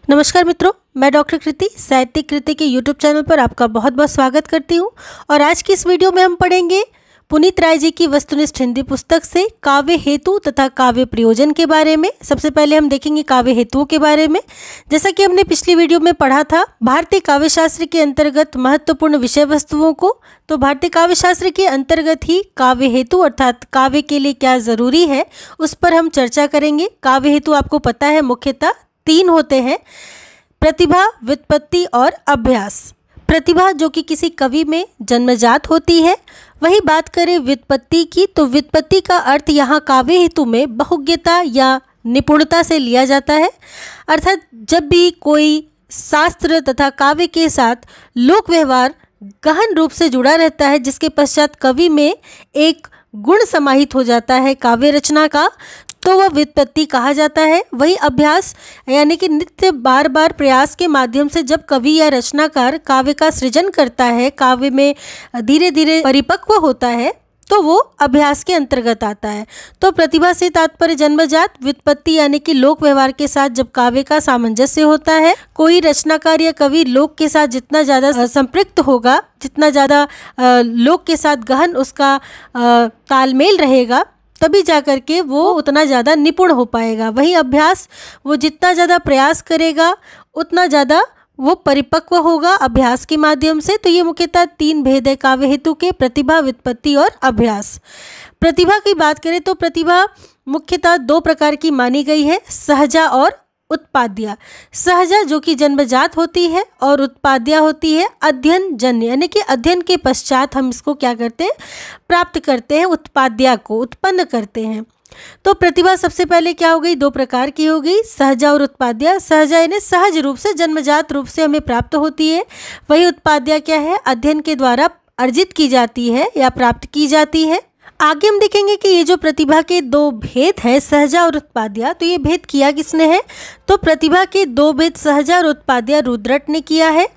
नमस्कार मित्रों, मैं डॉक्टर कृति साहित्यिक कृति के यूट्यूब चैनल पर आपका बहुत बहुत स्वागत करती हूं। और आज की इस वीडियो में हम पढ़ेंगे पुनीत राय जी की वस्तुनिष्ठ हिंदी पुस्तक से काव्य हेतु तथा काव्य प्रयोजन के बारे में। सबसे पहले हम देखेंगे काव्य हेतुओं के बारे में। जैसा कि हमने पिछली वीडियो में पढ़ा था भारतीय काव्य शास्त्र के अंतर्गत महत्वपूर्ण विषय वस्तुओं को, तो भारतीय काव्य शास्त्र के अंतर्गत ही काव्य हेतु अर्थात काव्य के लिए क्या ज़रूरी है उस पर हम चर्चा करेंगे। काव्य हेतु आपको पता है मुख्यतः 3 होते हैं: प्रतिभा, व्युत्पत्ति और अभ्यास। प्रतिभा जो कि किसी कवि में जन्मजात होती है। वही बात करें व्युत्पत्ति की, तो व्युत्पत्ति का अर्थ यहाँ काव्य हेतु में बहुज्ञता या निपुणता से लिया जाता है। अर्थात जब भी कोई शास्त्र तथा काव्य के साथ लोक व्यवहार गहन रूप से जुड़ा रहता है, जिसके पश्चात कवि में एक गुण समाहित हो जाता है काव्य रचना का, तो वह व्युत्पत्ति कहा जाता है। वही अभ्यास यानी कि नित्य बार बार प्रयास के माध्यम से जब कवि या रचनाकार काव्य का सृजन करता है, काव्य में धीरे धीरे परिपक्व होता है, तो वो अभ्यास के अंतर्गत आता है। तो प्रतिभा से तात्पर्य जन्मजात, व्युत्पत्ति यानी कि लोक व्यवहार के साथ जब काव्य का सामंजस्य होता है। कोई रचनाकार या कवि लोक के साथ जितना ज़्यादा संपृक्त होगा, जितना ज़्यादा लोक के साथ गहन उसका तालमेल रहेगा, तभी जाकर के वो उतना ज़्यादा निपुण हो पाएगा। वही अभ्यास, वो जितना ज़्यादा प्रयास करेगा उतना ज़्यादा वो परिपक्व होगा अभ्यास के माध्यम से। तो ये मुख्यतः 3 भेद है काव्य हेतु के: प्रतिभा, व्युत्पत्ति और अभ्यास। प्रतिभा की बात करें तो प्रतिभा मुख्यतः 2 प्रकार की मानी गई है: सहजा और उत्पाद्या। सहजा जो कि जन्मजात होती है और उत्पाद्या होती है अध्ययन जन्य, यानी कि अध्ययन के पश्चात हम इसको क्या करते हैं, प्राप्त करते हैं, उत्पाद्या को उत्पन्न करते हैं। तो प्रतिभा सबसे पहले क्या हो गई, 2 प्रकार की हो गई, सहजा और उत्पाद्या। सहजा यानी सहज रूप से जन्मजात रूप से हमें प्राप्त होती है। वही उत्पाद्या क्या है, अध्ययन के द्वारा अर्जित की जाती है या प्राप्त की जाती है। आगे हम देखेंगे कि ये जो प्रतिभा के 2 भेद है, सहजा और उत्पाद्या, तो ये भेद किया किसने है, तो प्रतिभा के 2 भेद सहजा और उत्पाद्या रुद्रट ने किया है।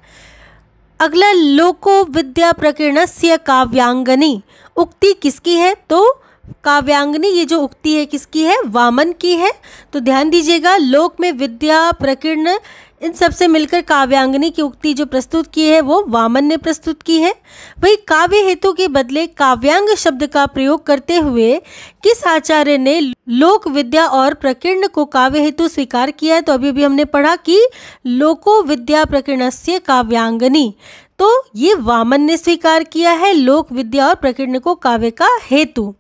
अगला, लोको विद्या प्रकीर्णस्य काव्यांगनी, उक्ति किसकी है, तो काव्यांगनी ये जो उक्ति है किसकी है, वामन की है। तो ध्यान दीजिएगा, लोक में विद्या, प्रकीर्ण, इन सब से मिलकर काव्यांगनी की उक्ति जो प्रस्तुत की है वो वामन ने प्रस्तुत की है। वही काव्य हेतु के बदले काव्यांग शब्द का प्रयोग करते हुए किस आचार्य ने लोक विद्या और प्रकीर्ण को काव्य हेतु स्वीकार किया है, तो अभी भी हमने पढ़ा कि लोको विद्या प्रकीर्णस्य काव्यांगनी, तो ये वामन ने स्वीकार किया है लोक विद्या और प्रकीर्ण को काव्य का हेतु।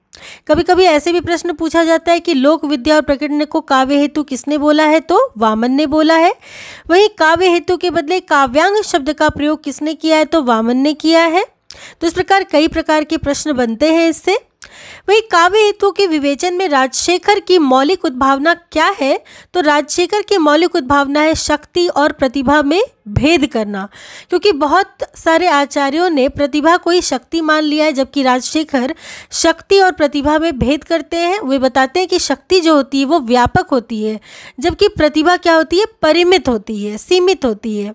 कभी कभी ऐसे भी प्रश्न पूछा जाता है कि लोक विद्या और प्रकीर्ण को काव्य हेतु किसने बोला है, तो वामन ने बोला है। वही काव्य हेतु के बदले काव्यांग शब्द का प्रयोग किसने किया है, तो वामन ने किया है। तो इस प्रकार कई प्रकार के प्रश्न बनते हैं इससे। वही काव्य हेतु के विवेचन में राजशेखर की मौलिक उद्भावना क्या है, तो राजशेखर की मौलिक उद्भावना है शक्ति और प्रतिभा में भेद करना। क्योंकि बहुत सारे आचार्यों ने प्रतिभा को ही शक्ति मान लिया है, जबकि राजशेखर शक्ति और प्रतिभा में भेद करते हैं। वे बताते हैं कि शक्ति जो होती है वो व्यापक होती है, जबकि प्रतिभा क्या होती है, परिमित होती है, सीमित होती है।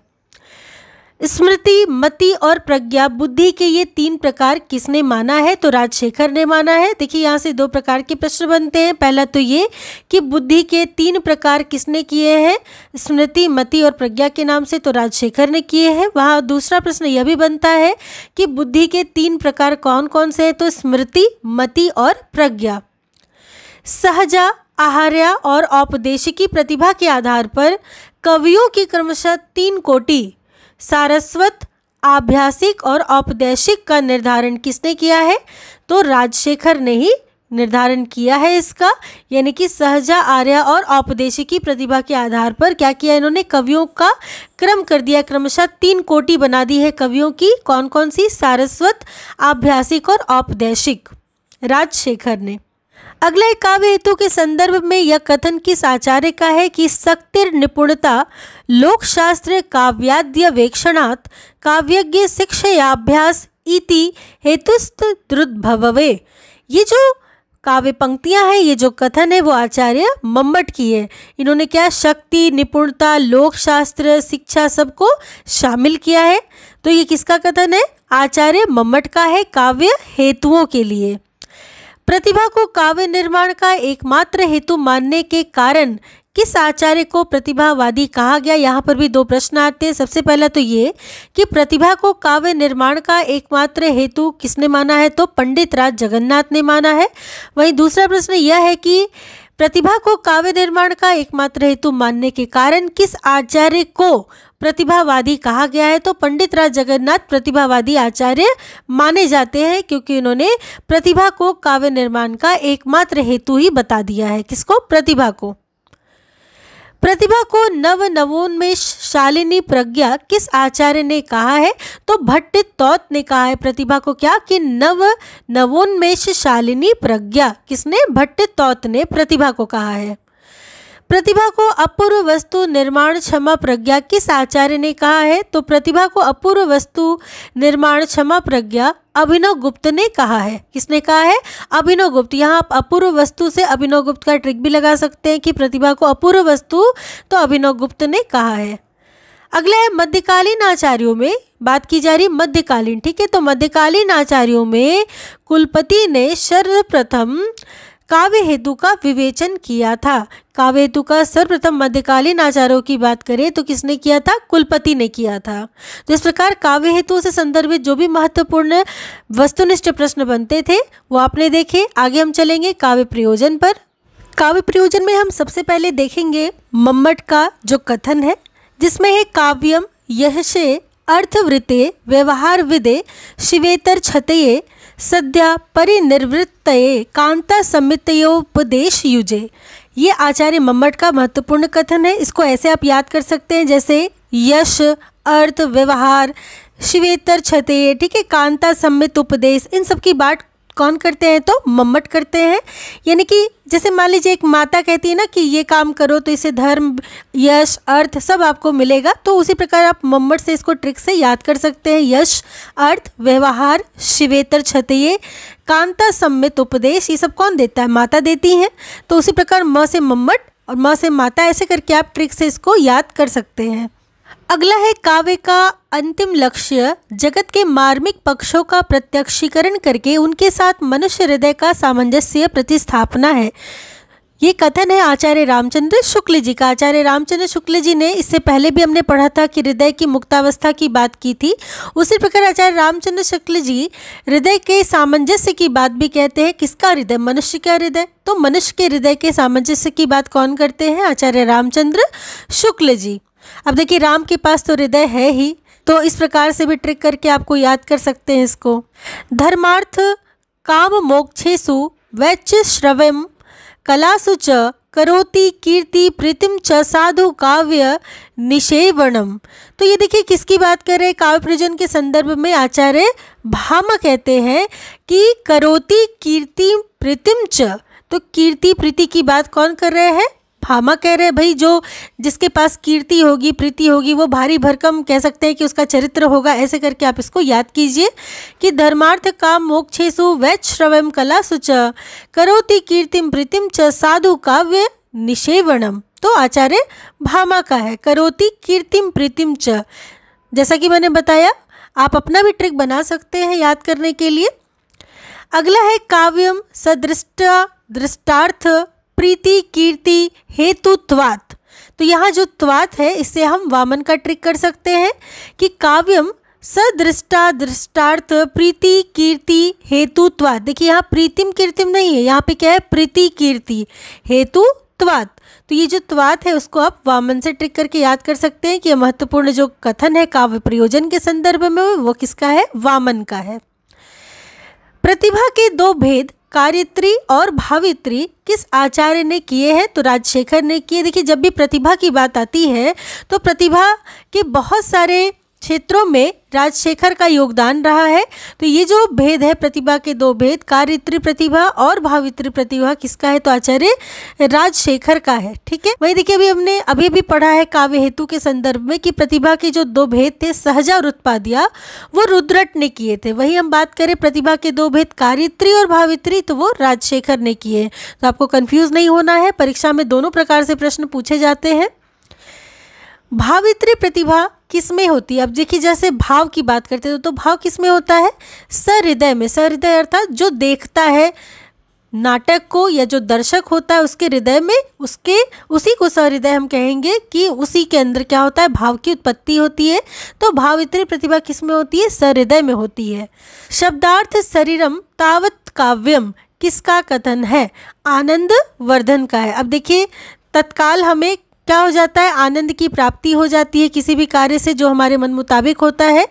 स्मृति, मति और प्रज्ञा, बुद्धि के ये 3 प्रकार किसने माना है, तो राजशेखर ने माना है। देखिए यहाँ से 2 प्रकार के प्रश्न बनते हैं। पहला तो ये कि बुद्धि के 3 प्रकार किसने किए हैं, स्मृति, मति और प्रज्ञा के नाम से, तो राजशेखर ने किए हैं। वहाँ दूसरा प्रश्न यह भी बनता है कि बुद्धि के 3 प्रकार कौन कौन से हैं, तो स्मृति, मति और प्रज्ञा। सहजा, आहार्या और औपदेशिकी प्रतिभा के आधार पर कवियों की क्रमशः 3 कोटि सारस्वत, आभ्यासिक और औपदेशिक का निर्धारण किसने किया है, तो राजशेखर ने ही निर्धारण किया है इसका। यानी कि सहजा, आर्या और औपदेशिकी प्रतिभा के आधार पर क्या किया इन्होंने, कवियों का क्रम कर दिया, क्रमशः 3 कोटि बना दी है कवियों की। कौन कौन सी, सारस्वत, आभ्यासिक और औपदेशिक, राजशेखर ने। अगला एक काव्य हेतु के संदर्भ में यह कथन किस आचार्य का है कि शक्तिर निपुणता लोक शास्त्र काव्याद्य वेक्षणात् काव्यज्ञ शिक्षयाभ्यास इति हेतुस्त द्रुद्भववे। ये जो काव्य पंक्तियां हैं, ये जो कथन है वो आचार्य मम्मट की है। इन्होंने क्या, शक्ति, निपुणता, लोक शास्त्र, शिक्षा सबको शामिल किया है। तो ये किसका कथन है, आचार्य मम्मट का है काव्य हेतुओं के लिए। प्रतिभा को काव्य निर्माण का एकमात्र हेतु मानने के कारण किस आचार्य को प्रतिभावादी कहा गया। यहाँ पर भी दो प्रश्न आते हैं। सबसे पहला तो ये कि प्रतिभा को काव्य निर्माण का एकमात्र हेतु किसने माना है, तो पंडित राज जगन्नाथ ने माना है। वहीं दूसरा प्रश्न यह है कि प्रतिभा को काव्य निर्माण का एकमात्र हेतु मानने के कारण किस आचार्य को प्रतिभावादी कहा गया है, तो पंडित राज जगन्नाथ प्रतिभावादी आचार्य माने जाते हैं, क्योंकि उन्होंने प्रतिभा को काव्य निर्माण का एकमात्र हेतु ही बता दिया है। किसको, प्रतिभा को। प्रतिभा को नवोन्मेष शालिनी प्रज्ञा किस आचार्य ने कहा है, तो भट्ट तौत ने कहा है प्रतिभा को क्या, कि नवोन्मेष शालिनी प्रज्ञा। किसने, भट्ट तौत ने प्रतिभा को कहा है। प्रतिभा को अपूर्व वस्तु निर्माण क्षमा प्रज्ञा किस आचार्य ने कहा है, तो प्रतिभा को अपूर्व वस्तु निर्माण क्षमा प्रज्ञा अभिनव गुप्त ने कहा है। किसने कहा है, अभिनव गुप्त। यहाँ आप अपूर्व वस्तु से अभिनव गुप्त का ट्रिक भी लगा सकते हैं कि प्रतिभा को अपूर्व वस्तु, तो अभिनव गुप्त ने कहा है। अगला है मध्यकालीन आचार्यों में बात की जा रही, मध्यकालीन, ठीक है। तो मध्यकालीन आचार्यों में कुलपति ने सर्वप्रथम काव्य हेतु का विवेचन किया था। काव्य हेतु का सर्वप्रथम मध्यकालीन आचार्यों की बात करें तो किसने किया था, कुलपति ने किया था। तो इस प्रकार काव्य हेतु से संदर्भित जो भी महत्वपूर्ण वस्तुनिष्ठ प्रश्न बनते थे वो आपने देखे। आगे हम चलेंगे काव्य प्रयोजन पर। काव्य प्रयोजन में हम सबसे पहले देखेंगे मम्मट का जो कथन है, जिसमें है काव्यम यशे अर्थवृते व्यवहार विदे शिवेतर क्षतये सद्या परिनिर्वृत्तये कांता समितयोपदेश युजे। ये आचार्य मम्मट का महत्वपूर्ण कथन है। इसको ऐसे आप याद कर सकते हैं जैसे यश, अर्थ, व्यवहार, शिवेतर क्षतये, ठीक है, कांता सम्मित उपदेश, इन सब की बात कौन करते हैं, तो मम्मट करते हैं। यानी कि जैसे मान लीजिए एक माता कहती है ना कि ये काम करो तो इससे धर्म, यश, अर्थ सब आपको मिलेगा, तो उसी प्रकार आप मम्मट से इसको ट्रिक से याद कर सकते हैं। यश, अर्थ, व्यवहार, शिवेतर क्षतये, कांता सम्मित उपदेश, ये सब कौन देता है, माता देती हैं। तो उसी प्रकार म से मम्मट और म से माता, ऐसे करके आप ट्रिक से इसको याद कर सकते हैं। अगला है काव्य का अंतिम लक्ष्य जगत के मार्मिक पक्षों का प्रत्यक्षीकरण करके उनके साथ मनुष्य हृदय का सामंजस्य प्रतिस्थापना है। ये कथन है आचार्य रामचंद्र शुक्ल जी का। आचार्य रामचंद्र शुक्ल जी ने, इससे पहले भी हमने पढ़ा था कि हृदय की मुक्तावस्था की बात की थी, उसी प्रकार आचार्य रामचंद्र शुक्ल जी हृदय के सामंजस्य की बात भी कहते हैं। किसका हृदय, मनुष्य का हृदय। तो मनुष्य के हृदय के सामंजस्य की बात कौन करते हैं, आचार्य रामचंद्र शुक्ल जी। अब देखिए राम के पास तो हृदय है ही, तो इस प्रकार से भी ट्रिक करके आपको याद कर सकते हैं इसको। धर्मार्थ काम मोक्षेषु वैच्य श्रवम कलासु च करोति कीर्ति प्रीतिम च साधु काव्य निषेवणम। तो ये देखिए किसकी बात कर रहे हैं, काव्य प्रयोजन के संदर्भ में आचार्य भामा कहते हैं कि करोति कीर्ति प्रीतिम च। तो कीर्ति प्रीति की बात कौन कर रहे हैं, भामा कह रहे हैं। भाई जो जिसके पास कीर्ति होगी, प्रीति होगी, वो भारी भरकम कह सकते हैं कि उसका चरित्र होगा। ऐसे करके आप इसको याद कीजिए कि धर्मार्थ काम मोक्षेषु वैश्रवम कलासु च करोति कीर्तिम प्रीतिम च साधु काव्य निषेवणम। तो आचार्य भामा का है करोति कीर्तिम प्रीतिम च। जैसा कि मैंने बताया आप अपना भी ट्रिक बना सकते हैं याद करने के लिए। अगला है काव्यम सदृष्टा दृष्टार्थ प्रीति कीर्ति हेतुत्वात्। तो यहाँ जो त्वात् है इससे हम वामन का ट्रिक कर सकते हैं कि काव्यम सदृष्टा दृष्टार्थ प्रीति कीर्ति हेतुत्वात्। देखिए यहाँ प्रीतिम कीर्तिम नहीं है, यहाँ पे क्या है, प्रीति कीर्ति हेतुत्वात्। तो ये जो त्वात् है उसको आप वामन से ट्रिक करके याद कर सकते हैं कि महत्वपूर्ण जो कथन है काव्य प्रयोजन के संदर्भ में वो किसका है, वामन का है। प्रतिभा के दो भेद कार्यत्री और भावित्री किस आचार्य ने किए हैं, तो राजशेखर ने किए। देखिए जब भी प्रतिभा की बात आती है तो प्रतिभा के बहुत सारे क्षेत्रों में राजशेखर का योगदान रहा है। तो ये जो भेद है प्रतिभा के दो भेद, कार्यत्री प्रतिभा और भावित्री प्रतिभा, किसका है, तो आचार्य राजशेखर का है। ठीक है, वही देखिए अभी भी पढ़ा है काव्य हेतु के संदर्भ में कि प्रतिभा के जो दो भेद थे सहजा और उत्पादिया, वो रुद्रट ने किए थे। वही हम बात करें प्रतिभा के दो भेद कार्यत्री और भावित्री, तो वो राजशेखर ने किए। तो आपको कंफ्यूज नहीं होना है, परीक्षा में दोनों प्रकार से प्रश्न पूछे जाते हैं। भावित्री प्रतिभा किस में होती है, अब देखिए जैसे भाव की बात करते हैं तो भाव किस में होता है, सहृदय में। सहृदय अर्थात जो देखता है, नाटक को या जो दर्शक होता है उसके हृदय में उसी को सहृदय हम कहेंगे कि उसी के अंदर क्या होता है, भाव की उत्पत्ति होती है। तो भावित्री प्रतिभा किस में होती है, सहृदय में होती है। शब्दार्थ शरीरम तावत काव्यम किसका कथन है, आनंद वर्धन का है। अब देखिए तत्काल हमें क्या हो जाता है, आनंद की प्राप्ति हो जाती है किसी भी कार्य से जो हमारे मन मुताबिक होता है।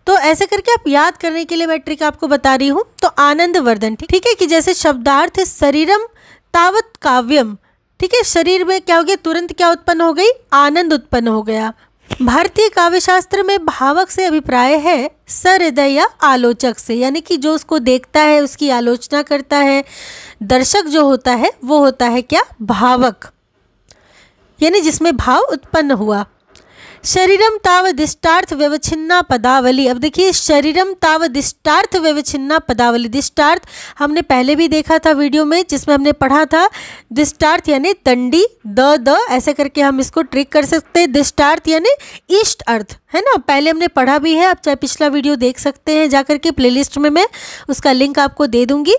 तो ऐसे करके आप याद करने के लिए मैं ट्रिक आपको बता रही हूँ। तो आनंद वर्धन, ठीक है, कि जैसे शब्दार्थ शरीरम तावत काव्यम, ठीक है, शरीर में क्या हो गया, तुरंत क्या उत्पन्न हो गई, आनंद उत्पन्न हो गया। भारतीय काव्यशास्त्र में भावक से अभिप्राय है सहृदय या आलोचक से, यानी कि जो उसको देखता है उसकी आलोचना करता है, दर्शक जो होता है वो होता है क्या, भावक, यानी जिसमें भाव उत्पन्न हुआ। शरीरम तावदिष्टार्थ व्यवच्छिन्ना पदावली। अब देखिए शरीरम तावदिष्टार्थ व्यवच्छिन्ना पदावली, दिष्टार्थ हमने पहले भी देखा था वीडियो में जिसमें हमने पढ़ा था दिष्टार्थ यानी दंडी द ऐसे करके हम इसको ट्रिक कर सकते हैं। दिष्टार्थ यानी इष्ट अर्थ, है ना, पहले हमने पढ़ा भी है, आप चाहे पिछला वीडियो देख सकते हैं जाकर के, प्लेलिस्ट में मैं उसका लिंक आपको दे दूंगी।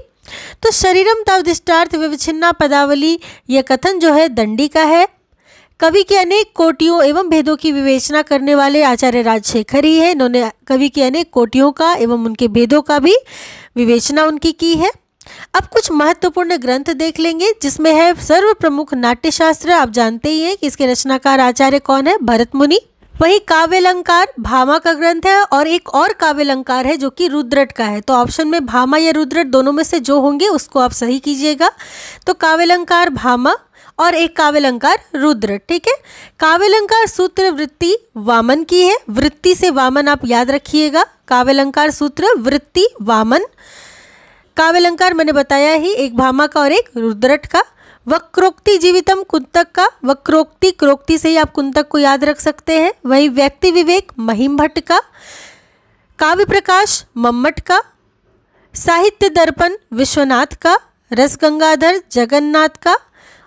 तो शरीरम तावदिष्टार्थ व्यवच्छिन्ना पदावली यह कथन जो है दंडी का है। कवि के अनेक कोटियों एवं भेदों की विवेचना करने वाले आचार्य राजशेखर ही है। इन्होंने कवि के अनेक कोटियों का एवं उनके भेदों का भी विवेचना उनकी की है। अब कुछ महत्वपूर्ण ग्रंथ देख लेंगे जिसमें है सर्व प्रमुख नाट्यशास्त्र। आप जानते ही हैं कि इसके रचनाकार आचार्य कौन है, भरत मुनि। वही काव्यालंकार भामा का ग्रंथ है और एक और काव्यालंकार है जो कि रुद्रट का है। तो ऑप्शन में भामा या रुद्रट दोनों में से जो होंगे उसको आप सही कीजिएगा। तो काव्यालंकार भामा और एक काव्यालंकार रुद्र, ठीक है। काव्यालंकार सूत्र वृत्ति वामन की है, वृत्ति से वामन आप याद रखिएगा। काव्यालंकार सूत्र वृत्ति वामन। काव्यालंकार मैंने बताया ही, एक भामा का और एक रुद्रट का। वक्रोक्ति जीवितम कुंतक का, वक्रोक्ति क्रोक्ति से ही आप कुंतक को याद रख सकते हैं। वही व्यक्ति विवेक महिम भट्ट का। काव्य प्रकाश मम्मट का। साहित्य दर्पण विश्वनाथ का। रस गंगाधर जगन्नाथ का।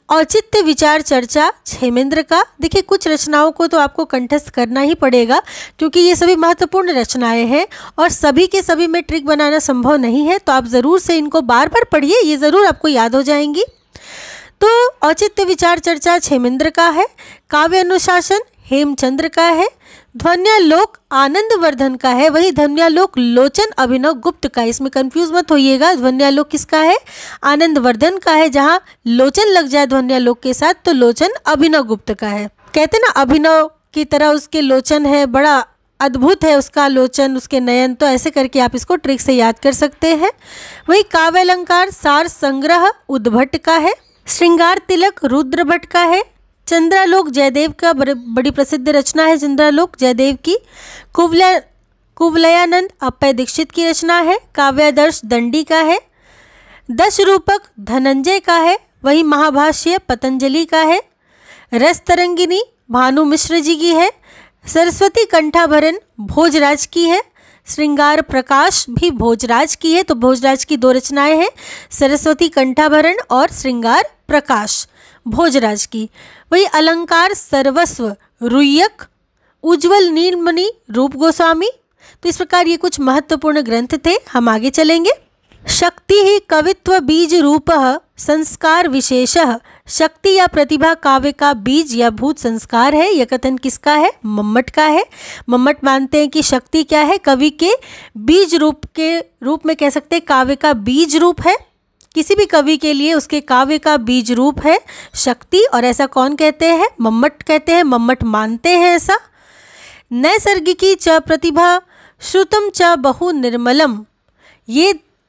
औचित्य विचार चर्चा क्षेमेंद्र का। देखिए कुछ रचनाओं को तो आपको कंठस्थ करना ही पड़ेगा क्योंकि ये सभी महत्वपूर्ण रचनाएं हैं और सभी के सभी में ट्रिक बनाना संभव नहीं है। तो आप ज़रूर से इनको बार बार पढ़िए, ये ज़रूर आपको याद हो जाएंगी। तो औचित्य विचार चर्चा क्षेमेंद्र का है। काव्य अनुशासन हेमचंद्र का है। ध्वन्यालोक आनंद वर्धन का है। वही ध्वन्यालोक लोचन अभिनव गुप्त का। इसमें कंफ्यूज मत होइएगा, ध्वन्यालोक किसका है, आनंद वर्धन का है। जहाँ लोचन लग जाए ध्वन्यालोक के साथ तो लोचन अभिनव गुप्त का है। कहते ना अभिनव की तरह उसके लोचन है, बड़ा अद्भुत है उसका लोचन, उसके नयन। तो ऐसे करके आप इसको ट्रिक से याद कर सकते हैं। वही काव्यालंकार सार संग्रह उद्भट का है। श्रृंगार तिलक रुद्र भट्ट का है। चंद्रालोक जयदेव का बड़ी प्रसिद्ध रचना है चंद्रालोक जयदेव की। कुवलयानंद अप्पय दीक्षित की रचना है। काव्यादर्श दंडी का है। दश रूपक धनंजय का है। वही महाभाष्य पतंजलि का है। रस तरंगिनी भानु मिश्र जी की है। सरस्वती कंठाभरण भोजराज की है। श्रृंगार प्रकाश भी भोजराज की है। तो भोजराज की दो रचनाएं हैं, सरस्वती कंठाभरण और श्रृंगार प्रकाश भोजराज की। वही अलंकार सर्वस्व रुय्यक उज्ज्वल नीलमणि रूप गोस्वामी। तो इस प्रकार ये कुछ महत्वपूर्ण ग्रंथ थे। हम आगे चलेंगे। शक्ति ही कवित्व बीज रूपः संस्कार विशेषः। शक्ति या प्रतिभा काव्य का बीज या भूत संस्कार है। यह कथन किसका है, मम्मट का है। मम्मट मानते हैं कि शक्ति क्या है, कवि के बीज रूप में कह सकते हैं, काव्य का बीज रूप है। किसी भी कवि के लिए उसके काव्य का बीज रूप है शक्ति। और ऐसा कौन कहते हैं, मम्मट कहते हैं, मम्मट मानते हैं ऐसा। नैसर्गिकी च प्रतिभा श्रुतम च बहु निर्मलम।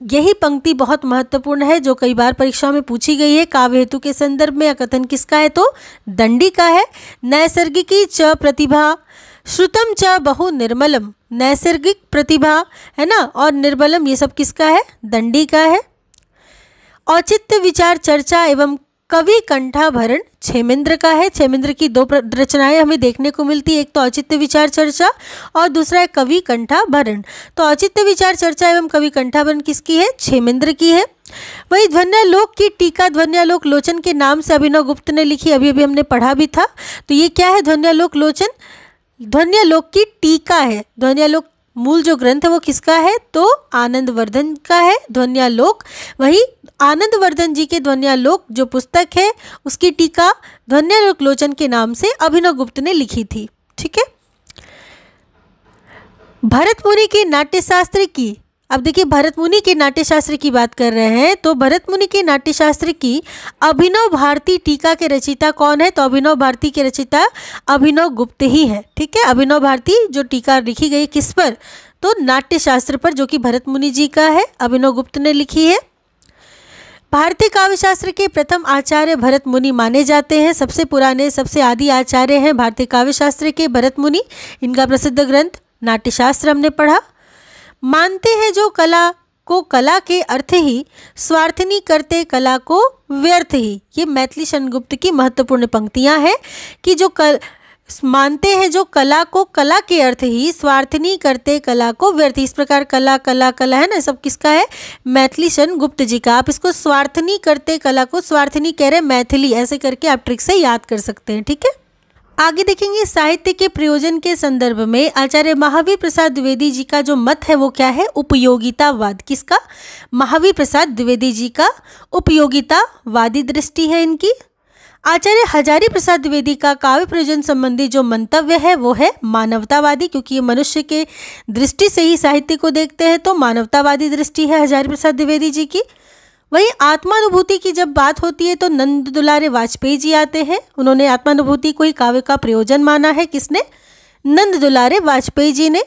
यही पंक्ति बहुत महत्वपूर्ण है जो कई बार परीक्षा में पूछी गई है काव्य हेतु के संदर्भ में। यह कथन किसका है, तो दंडी का है। नैसर्गिकी च प्रतिभा श्रुतम च बहु निर्मलम। नैसर्गिक प्रतिभा है ना, और निर्मलम ये सब किसका है, दंडी का है। औचित्य विचार चर्चा एवं कवि कंठाभरण क्षेमेंद्र का है। क्षेमेंद्र की दो रचनाएं हमें देखने को मिलती है, एक तो औचित्य विचार चर्चा और दूसरा है कवि कंठाभरण। तो औचित्य विचार चर्चा एवं कवि कंठाभरण किसकी है, क्षेमेंद्र की है। वही ध्वन्यालोक की टीका ध्वन्यालोक लोचन के नाम से अभिनव गुप्त ने लिखी, अभी अभी हमने पढ़ा भी था। तो ये क्या है, ध्वन्यालोक लोचन ध्वन्यालोक की टीका है। ध्वन्यालोक मूल जो ग्रंथ है वो किसका है, तो आनंद वर्धन का है ध्वन्यालोक। वही आनंदवर्धन जी के ध्वन्यालोक जो पुस्तक है उसकी टीका ध्वन्यालोक लोचन के नाम से अभिनव गुप्त ने लिखी थी। ठीक है। भरत मुनि के नाट्यशास्त्र की, अब देखिए भरत मुनि के नाट्यशास्त्र की बात कर रहे हैं, तो भरत मुनि के नाट्यशास्त्र की अभिनव भारती टीका के रचयिता कौन है? तो अभिनव भारती के रचयिता अभिनव गुप्त ही है। ठीक है। अभिनव भारती जो टीका लिखी गई किस पर? तो नाट्यशास्त्र पर, जो कि भरत मुनि जी का है, अभिनव गुप्त ने लिखी है। भारतीय काव्य शास्त्र के प्रथम आचार्य भरत मुनि माने जाते हैं। सबसे पुराने, सबसे आदि आचार्य हैं भारतीय काव्य शास्त्र के भरत मुनि। इनका प्रसिद्ध ग्रंथ नाट्यशास्त्र हमने पढ़ा। मानते हैं जो कला को कला के अर्थ ही, स्वार्थनी करते कला को व्यर्थ ही। ये मैथिली शरणगुप्त की महत्वपूर्ण पंक्तियां हैं कि जो मानते हैं जो कला को कला के अर्थ ही, स्वार्थनी करते कला को व्यर्थ। इस प्रकार कला कला कला है ना, सब किसका है? मैथिली शरणगुप्त जी का। आप इसको स्वार्थनी करते कला को स्वार्थनी कह रहे मैथिली, ऐसे करके आप ट्रिक से याद कर सकते हैं। ठीक है। आगे देखेंगे साहित्य के प्रयोजन के संदर्भ में आचार्य महावीर प्रसाद द्विवेदी जी का जो मत है वो क्या है? उपयोगितावाद। किसका? महावीर प्रसाद द्विवेदी जी का उपयोगितावादी दृष्टि है इनकी। आचार्य हजारी प्रसाद द्विवेदी का काव्य प्रयोजन संबंधी जो मंतव्य है वो है मानवतावादी, क्योंकि ये मनुष्य के दृष्टि से ही साहित्य को देखते हैं, तो मानवतावादी दृष्टि है हजारी प्रसाद द्विवेदी जी की। वहीं आत्मानुभूति की जब बात होती है तो नंद दुलारे वाजपेयी जी आते हैं। उन्होंने आत्मानुभूति को ही काव्य का प्रयोजन माना है। किसने? नंद दुलारे वाजपेयी जी ने।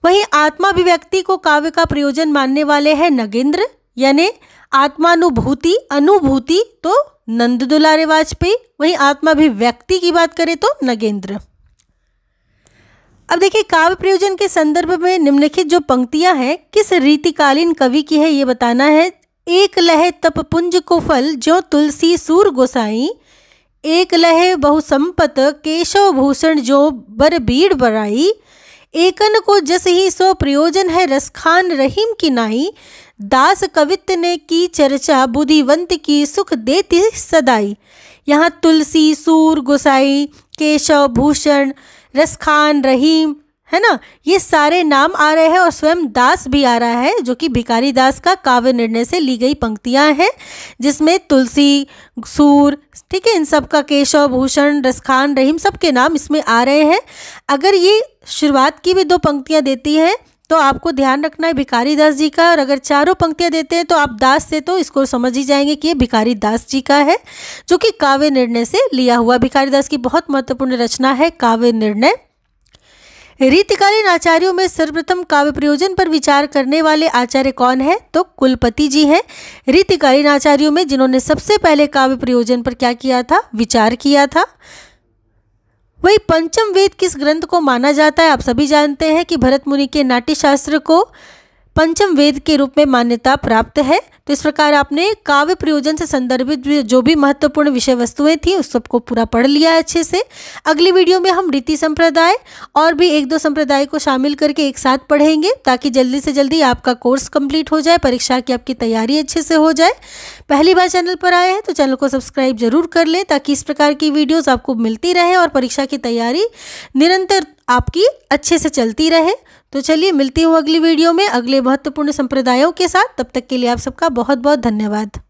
वहीं आत्माभिव्यक्ति को काव्य का प्रयोजन मानने वाले हैं नगेंद्र, यानी आत्मानुभूति अनुभूति तो नंद दुलारे वाजपेयी, वहीं आत्माभिव्यक्ति की बात करें तो नगेंद्र। अब देखिए काव्य प्रयोजन के संदर्भ में निम्नलिखित जो पंक्तियां हैं किस रीतिकालीन कवि की है ये बताना है। एक लहे तप पुंज को फल ज्यों तुलसी सूर गोसाई, एक लहे बहुसंपत केशव भूषण जो बर बीड़ बराई, एकन को जस ही सो प्रयोजन है रसखान रहीम की नाई, दास कवित्त ने की चर्चा बुद्धिवंत की सुख देती सदाई। यहाँ तुलसी, सूर, गोसाई, केशव, भूषण, रसखान, रहीम है ना, ये सारे नाम आ रहे हैं और स्वयं दास भी आ रहा है, जो कि भिखारी दास का काव्य निर्णय से ली गई पंक्तियां हैं, जिसमें तुलसी, सूर, ठीक है, इन सब का, केशव, भूषण, रसखान, रहीम सबके नाम इसमें आ रहे हैं। अगर ये शुरुआत की भी दो पंक्तियां देती हैं तो आपको ध्यान रखना है भिखारी दास जी का, और अगर चारों पंक्तियां देते हैं तो आप दास से तो इसको समझ ही जाएंगे कि ये भिखारी दास जी का है, जो कि काव्य निर्णय से लिया हुआ। भिखारी दास की बहुत महत्वपूर्ण रचना है काव्य निर्णय। रीतिकालीन आचार्यों में सर्वप्रथम काव्य प्रयोजन पर विचार करने वाले आचार्य कौन है? तो कुलपति जी हैं। रीतिकालीन आचार्यों में जिन्होंने सबसे पहले काव्य प्रयोजन पर क्या किया था? विचार किया था। वही पंचम वेद किस ग्रंथ को माना जाता है? आप सभी जानते हैं कि भरत मुनि के नाट्यशास्त्र को पंचम वेद के रूप में मान्यता प्राप्त है। तो इस प्रकार आपने काव्य प्रयोजन से संदर्भित जो भी महत्वपूर्ण विषय वस्तुएं थी उस सबको पूरा पढ़ लिया है अच्छे से। अगली वीडियो में हम रीति संप्रदाय और भी एक दो संप्रदाय को शामिल करके एक साथ पढ़ेंगे, ताकि जल्दी से जल्दी आपका कोर्स कंप्लीट हो जाए, परीक्षा की आपकी तैयारी अच्छे से हो जाए। पहली बार चैनल पर आए हैं तो चैनल को सब्सक्राइब जरूर कर लें, ताकि इस प्रकार की वीडियोज़ आपको मिलती रहे और परीक्षा की तैयारी निरंतर आपकी अच्छे से चलती रहे। तो चलिए मिलती हूँ अगली वीडियो में अगले महत्वपूर्ण संप्रदायों के साथ। तब तक के लिए आप सबका बहुत बहुत धन्यवाद।